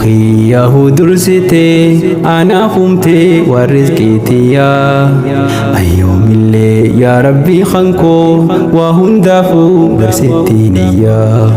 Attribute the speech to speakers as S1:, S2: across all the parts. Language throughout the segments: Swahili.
S1: خيه درستي أنا خمتي ورزقتي يا أيوم اللي يا ربي خنكو وهندافو برستيني يا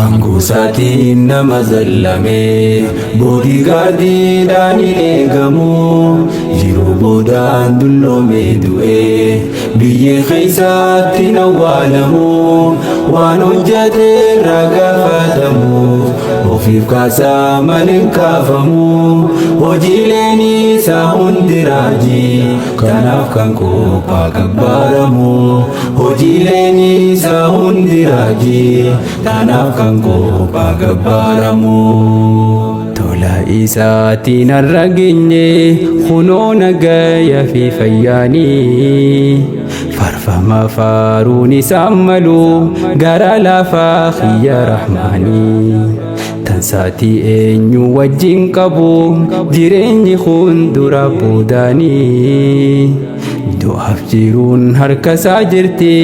S1: Angusaatiin nama zallame boodigaardiidhaan hin eegamu jiruu boodaan dulloomee du'e biyyee keessaatti hin awwaalamu waan hojjate irraa gaafatamu ofiif kaasaa malee hin kaafamu hojiileen isaa hundi raajii kanaaf kan qophaa gabbaaramu hojiileen isaa hundi raajii kanaaf kan qophaa gabbaaramu. Tola isaatiin har'a geenye kunoo nagaya fi fayyaanii farfama faaruun isaan malu gara lafaa xiyya rahmaanii tansaatii eenyu wajjin qabu jireenyi kun dura boodaanii du'aaf jiruun harkasaa jirti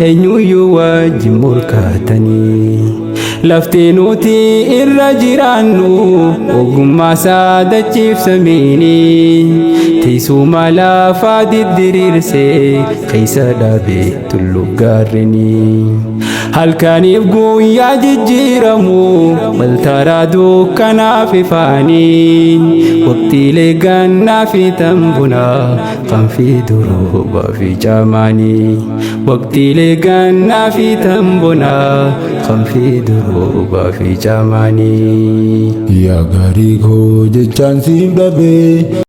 S1: eenyuyyuu wajjin morkatanii lafti nuti irra jiraannu ogummaa saadachiif samiini teessuma lafaa diddiriirsee keessa dhaabee tulluu gaarrenii halkaniif guyyaa jijjiiramu waltaraa dukkanaaf ifaanii waqtiilee gannaa fi tambunaa kan fidu roobaa fi caamaanii waqtiilee gannaa fi tambunaa kan fidu roobaa fi caamaanii. Yaa gaarii koo jechaan siif dhabee